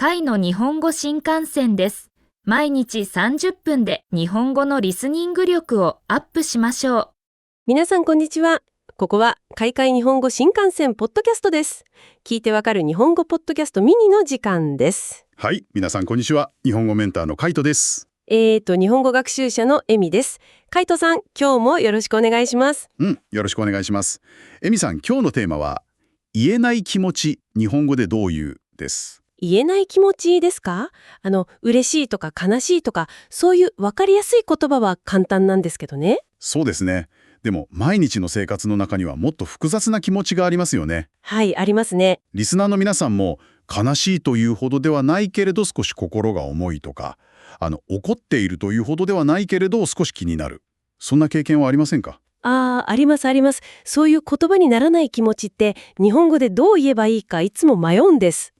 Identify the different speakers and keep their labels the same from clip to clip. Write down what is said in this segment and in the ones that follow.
Speaker 1: 海の日本語新幹線です。毎日30分で日本語のリスニング力をアップしましょう。
Speaker 2: 皆さんこんにちは。ここは海外日本語新幹線ポッドキャストです。聞いてわかる日本語ポッドキャストミニの時間です。
Speaker 3: はい、皆さんこんにちは。日本語メンターのカイトです。
Speaker 2: 日本語学習者のエミです。カイトさん、今日もよろしくお願いします。
Speaker 3: よろしくお願いします。エミさん、今日のテーマは言えない気持ち、日本語でどう言うです。
Speaker 2: 言えない気持ちですか？嬉しいとか悲しいとか、そういう分かりやすい言葉は簡単なんですけどね。
Speaker 3: そうですね。でも毎日の生活の中にはもっと複雑な気持ちがありますよね。
Speaker 2: はい、ありますね。
Speaker 3: リスナーの皆さんも悲しいというほどではないけれど少し心が重いとか、怒っているというほどではないけれど少し気になる。そんな経験はありませんか？
Speaker 2: ありますあります。そういう言葉にならない気持ちって日本語でどう言えばいいかいつも迷うんです。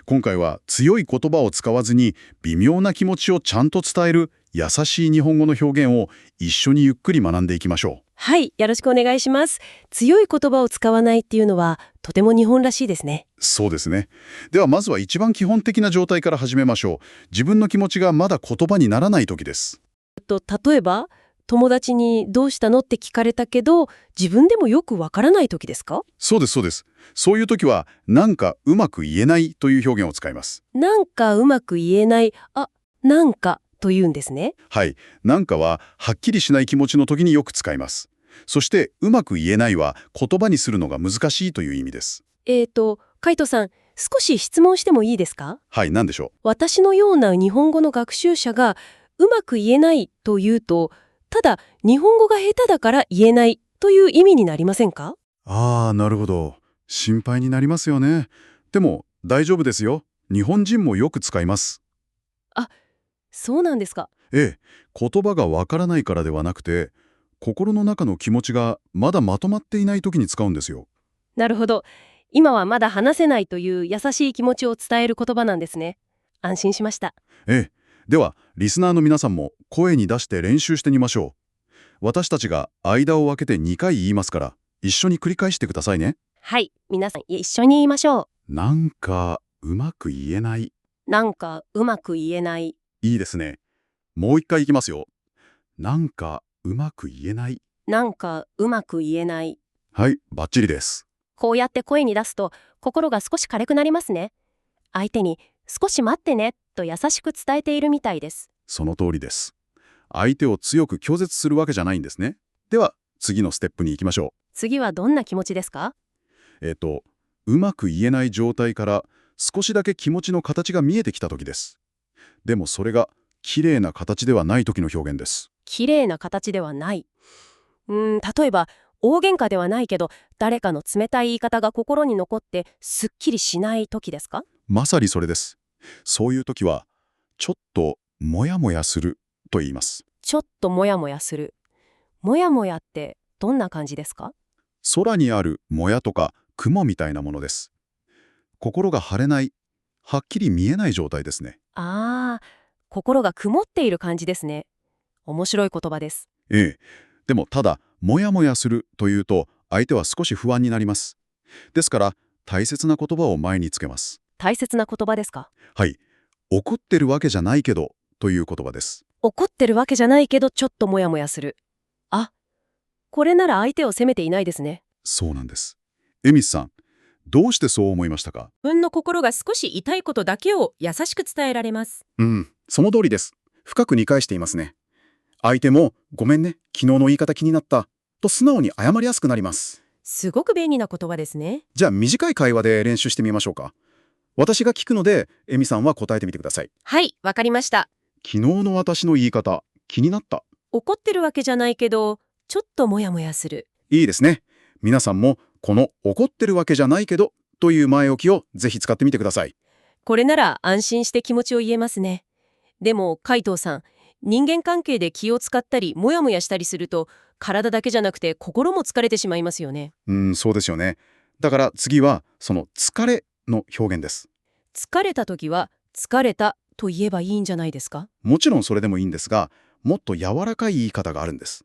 Speaker 3: 今回は強い言葉を使わずに微妙な気持ちをちゃんと伝える優しい日本語の表現を一緒にゆっくり学んでいきましょう。
Speaker 2: はい、よろしくお願いします。強い言葉を使わないっていうのはとても日本らしいですね。
Speaker 3: そうですね。ではまずは一番基本的な状態から始めましょう。自分の気持ちがまだ言葉にならない時です。
Speaker 2: 例えば友達にどうしたのって聞かれたけど自分でもよくわからない時ですか？
Speaker 3: そうですそうです。そういう時はなんかうまく言えないという表現を使います。
Speaker 2: なんかうまく言えない、なんかというんですね。
Speaker 3: はい。なんかははっきりしない気持ちの時によく使います。そしてうまく言えないは言葉にするのが難しいという意味です。
Speaker 2: カイトさん、少し質問してもいいですか？
Speaker 3: はい、何でしょう。
Speaker 2: 私のような日本語の学習者がうまく言えないというと、ただ日本語が下手だから言えないという意味になりませんか？
Speaker 3: なるほど。心配になりますよね。でも大丈夫ですよ。日本人もよく使います。
Speaker 2: そうなんですか。
Speaker 3: 言葉がわからないからではなくて、心の中の気持ちがまだまとまっていない時に使うんですよ。
Speaker 2: なるほど。今はまだ話せないという優しい気持ちを伝える言葉なんですね。安心しました。
Speaker 3: では、リスナーの皆さんも声に出して練習してみましょう。私たちが間を空けて2回言いますから、一緒に繰り返してくださいね。
Speaker 2: はい、皆さん一緒に言いましょ
Speaker 3: なんかうまく言えない。
Speaker 2: う。なんかうまく言えない。
Speaker 3: いいですね。もう一回いきますよ。なんかうまく言えない。
Speaker 2: なんかうまく言えない。
Speaker 3: はい、バッチリです。
Speaker 2: こうやって声に出すと心が少し軽くなりますね。相手に少し待ってねと優しく伝えているみたいです。
Speaker 3: その通りです。相手を強く拒絶するわけじゃないんですね。では、次のステップに行きましょ
Speaker 2: 次はどんな気持ちですか？
Speaker 3: う。うまく言えない状態から少しだけ気持ちの形が見えてきた時です。でもそれが綺麗な形ではない時の表現です。
Speaker 2: 綺麗な形ではない。例えば大喧嘩ではないけど誰かの冷たい言い方が心に残ってすっきりしない時ですか？
Speaker 3: まさにそれです。そういう時は、ちょっとモヤモヤすると言います。
Speaker 2: ちょっとモヤモヤする。モヤモヤってどんな感じですか？
Speaker 3: 空にあるもやとか雲みたいなものです。心が晴れない、はっきり見えない状態ですね。
Speaker 2: 心が曇っている感じですね。面白い言葉です。
Speaker 3: でもただ、モヤモヤするというと、相手は少し不安になります。ですから、大切な言葉を前につけます。
Speaker 2: 大切な言葉ですか？
Speaker 3: はい。怒ってるわけじゃないけど、という言葉です。
Speaker 2: 怒ってるわけじゃないけどちょっとモヤモヤする。これなら相手を責めていないですね。
Speaker 3: そうなんです。エミスさん、どうしてそう思いましたか？
Speaker 4: 自分の心が少し痛いことだけを優しく伝えられます。
Speaker 5: その通りです。深く理解していますね。相手も、ごめんね、昨日の言い方気になった、と素直に謝りやすくなります。
Speaker 4: すごく便利な言葉ですね。
Speaker 5: じゃあ短い会話で練習してみましょうか。私が聞くので、エミさんは答えてみてください。
Speaker 4: はい、わかりました。
Speaker 3: 昨日の私の言い方、気になった。
Speaker 4: 怒ってるわけじゃないけど、ちょっとモヤモヤする。
Speaker 5: いいですね。皆さんも、この怒ってるわけじゃないけど、という前置きをぜひ使ってみてください。
Speaker 4: これなら安心して気持ちを言えますね。でも、海藤さん、人間関係で気を使ったり、モヤモヤしたりすると、体だけじゃなくて心も疲れてしまいますよね。
Speaker 5: そうですよね。だから次は、その疲れの表現です。
Speaker 4: 疲れた時は、疲れたと言えばいいんじゃないですか？
Speaker 5: もちろんそれでもいいんですが、もっと柔らかい言い方があるんです。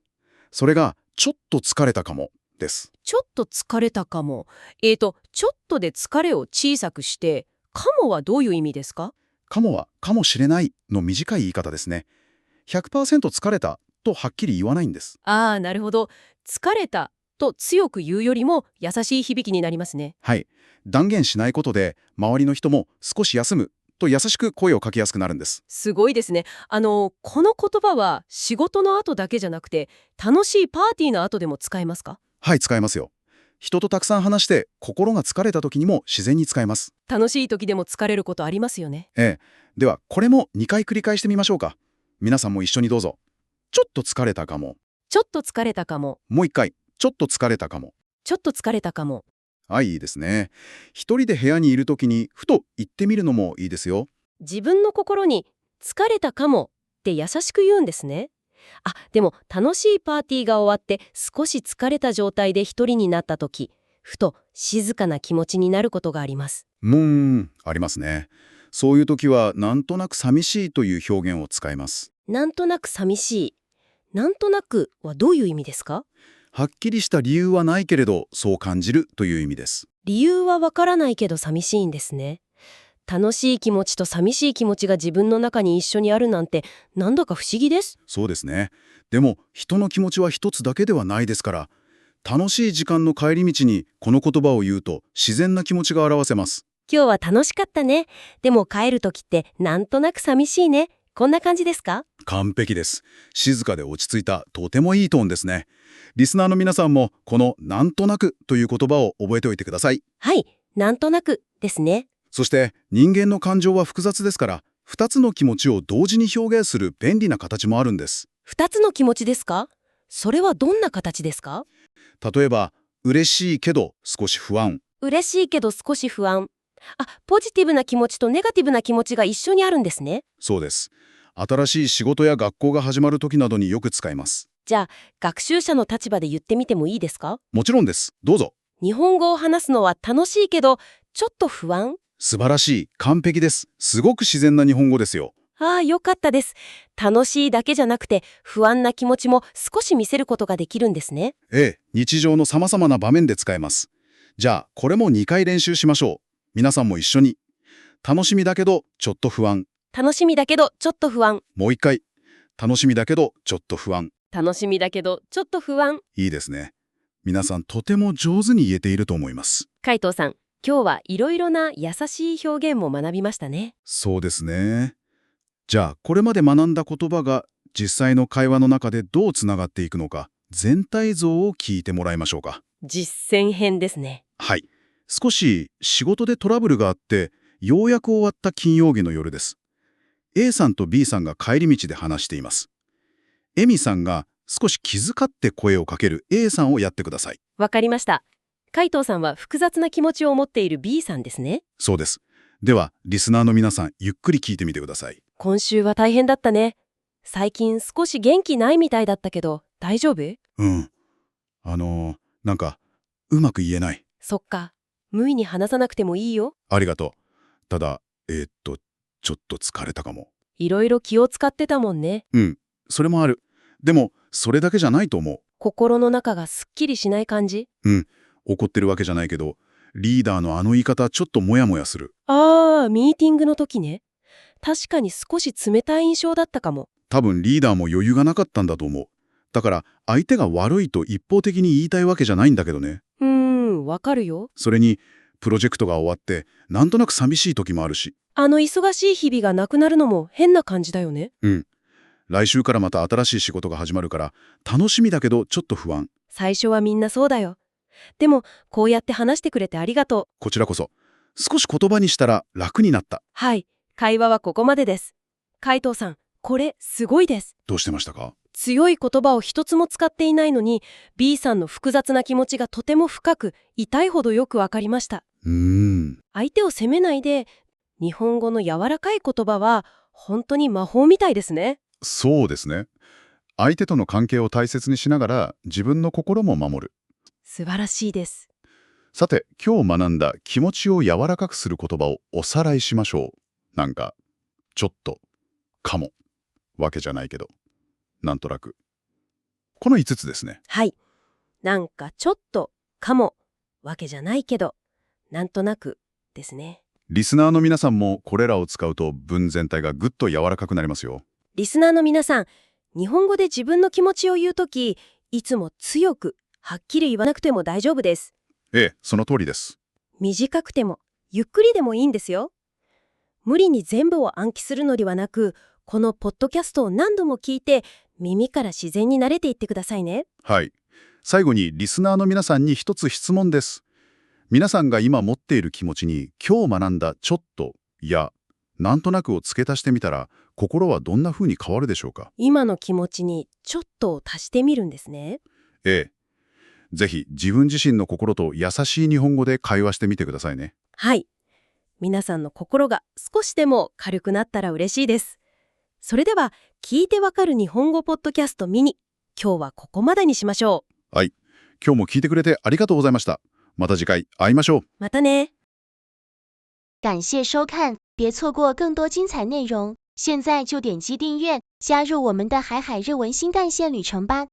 Speaker 5: それが、ちょっと疲れたかもです。
Speaker 4: ちょっと疲れたかも。ちょっとで疲れを小さくして、かもはどういう意味ですか？
Speaker 5: かもはかもしれないの短い言い方ですね。100% 疲れたとはっきり言わないんです。
Speaker 4: ああ、なるほど。疲れたと強く言うよりも優しい響きになりますね。
Speaker 5: はい。断言しないことで、周りの人も少し休むと優しく声をかけやすくなるんです。
Speaker 4: すごいですね。この言葉は仕事の後だけじゃなくて、楽しいパーティーの後でも使えますか？
Speaker 5: はい、使えますよ。人とたくさん話して心が疲れた時にも自然に使えます。
Speaker 4: 楽しい時でも疲れることありますよね。
Speaker 5: ええ。では、これも2回繰り返してみましょうか。皆さんも一緒にどうぞ。ちょっと疲れたかも。
Speaker 4: ちょっと疲れたかも。
Speaker 5: もう1回。ちょっと疲れたかも。
Speaker 4: ちょっと疲れたかも。
Speaker 5: はい、いいですね。一人で部屋にいる時にふと言ってみるのもいいですよ。
Speaker 4: 自分の心に疲れたかもって優しく言うんですね。あ、でも楽しいパーティーが終わって少し疲れた状態で一人になった時、ふと静かな気持ちになることがあります。
Speaker 5: ありますね。そういう時は、なんとなく寂しいという表現を使います。
Speaker 4: なんとなく寂しい。なんとなくはどういう意味ですか？
Speaker 5: はっきりした理由はないけれど、そう感じるという意味です。
Speaker 4: 理由はわからないけど寂しいんですね。楽しい気持ちと寂しい気持ちが自分の中に一緒にあるなんて、なんだか不思議です。
Speaker 5: そうですね。でも、人の気持ちは一つだけではないですから、楽しい時間の帰り道にこの言葉を言うと自然な気持ちが表せます。
Speaker 4: 今日は楽しかったね。でも帰るときってなんとなく寂しいね。こんな感じですか？
Speaker 5: 完璧です。静かで落ち着いた、とてもいいトーンですね。リスナーの皆さんも、このなんとなくという言葉を覚えておいてください。
Speaker 4: はい、なんとなくですね。
Speaker 5: そして、人間の感情は複雑ですから、2つの気持ちを同時に表現する便利な形もあるんです。
Speaker 4: 二つの気持ちですか？それはどんな形ですか？
Speaker 5: 例えば、嬉しいけど少し不安。
Speaker 4: 嬉しいけど少し不安。あ、ポジティブな気持ちとネガティブな気持ちが一緒にあるんですね。
Speaker 5: そうです。新しい仕事や学校が始まる時などによく使います。
Speaker 4: じゃあ、学習者の立場で言ってみてもいいですか？
Speaker 5: もちろんです。どうぞ。
Speaker 4: 日本語を話すのは楽しいけど、ちょっと不安？
Speaker 5: 素晴らしい。完璧です。すごく自然な日本語ですよ。
Speaker 4: ああ、よかったです。楽しいだけじゃなくて、不安な気持ちも少し見せることができるんですね。
Speaker 5: ええ、日常の様々な場面で使えます。じゃあ、これも2回練習しましょう。皆さんも一緒に。楽しみだけど、ちょっと不安。
Speaker 4: 楽しみだけど、ちょっと不安。
Speaker 5: もう1回。楽しみだけど、ちょっと不安。
Speaker 4: 楽しみだけど、ちょっと不安。
Speaker 5: いいですね。皆さんとても上手に言えていると思います。
Speaker 4: 海藤さん、今日はいろいろな優しい表現も学びましたね。
Speaker 5: そうですね。じゃあ、これまで学んだ言葉が実際の会話の中でどうつながっていくのか、全体像を聞いてもらいましょうか。
Speaker 4: 実践編ですね。
Speaker 5: はい。少し仕事でトラブルがあって、ようやく終わった金曜日の夜です。A さんと B さんが帰り道で話しています。エミさんが少し気遣って声をかける A さんをやってください。
Speaker 4: わかりました。海藤さんは複雑な気持ちを持っている B さんですね。
Speaker 5: そうです。では、リスナーの皆さん、ゆっくり聞いてみてください。
Speaker 4: 今週は大変だったね。最近少し元気ないみたいだったけど、大丈夫？
Speaker 5: うん。なんか、うまく言えない。
Speaker 4: そっか。無意に話さなくてもいいよ。
Speaker 5: ありがとう。ただ、ちょっと疲れたかも。
Speaker 4: いろいろ気を使ってたもんね。
Speaker 5: うん、それもある。でも、それだけじゃないと思う。
Speaker 4: 心の中がすっきりしない感じ？
Speaker 5: 怒ってるわけじゃないけど、リーダーのあの言い方ちょっとモヤモヤする。
Speaker 4: ああ、ミーティングの時ね。確かに少し冷たい印象だったかも。
Speaker 5: 多分リーダーも余裕がなかったんだと思う。だから、相手が悪いと一方的に言いたいわけじゃないんだけどね。
Speaker 4: わかるよ。
Speaker 5: それに、プロジェクトが終わって、なんとなく寂しい時もあるし。
Speaker 4: 忙しい日々がなくなるのも変な感じだよね。
Speaker 5: 来週からまた新しい仕事が始まるから、楽しみだけどちょっと不安。
Speaker 4: 最初はみんなそうだよ。でも、こうやって話してくれてありがとう。
Speaker 5: こちらこそ。少し言葉にしたら楽になった。
Speaker 4: はい、会話はここまでです。海藤さん、これすごいです。
Speaker 5: どうしてましたか？
Speaker 4: 強い言葉を一つも使っていないのに、B さんの複雑な気持ちがとても深く、痛いほどよくわかりました。相手を責めないで、日本語の柔らかい言葉は本当に魔法みたいですね。
Speaker 3: そうですね。相手との関係を大切にしながら自分の心も守る。
Speaker 4: 素晴らしいです。
Speaker 3: さて、今日学んだ気持ちを柔らかくする言葉をおさらいしましょう。なんか、ちょっと、かも、わけじゃないけど、なんとなく。この5つですね。
Speaker 4: はい。なんかちょっと、かも、わけじゃないけど、なんとなくですね。
Speaker 3: リスナーの皆さんもこれらを使うと文全体がぐっと柔らかくなりますよ。
Speaker 4: リスナーの皆さん、日本語で自分の気持ちを言うとき、いつも強く、はっきり言わなくても大丈夫です。
Speaker 3: ええ、その通りです。
Speaker 4: 短くても、ゆっくりでもいいんですよ。無理に全部を暗記するのではなく、このポッドキャストを何度も聞いて、耳から自然に慣れていってくださいね。
Speaker 3: はい。最後にリスナーの皆さんに一つ質問です。皆さんが今持っている気持ちに今日学んだちょっとやなんとなくを付け足してみたら心はどんな風に変わるでしょうか？
Speaker 4: 今の気持ちにちょっとを足してみるんですね。
Speaker 3: ええ。ぜひ自分自身の心と優しい日本語で会話してみてくださいね。
Speaker 4: はい。皆さんの心が少しでも軽くなったら嬉しいです。それでは、聞いてわかる日本語ポッドキャストミニ。今日はここまでにしましょう。
Speaker 3: はい。今日も聞いてくれてありがとうございました。また次回会いましょう。
Speaker 4: またね。
Speaker 6: 感谢收看，别错过更多精彩内容。现在就点击订阅，加入我们的海海日文新干线旅程吧。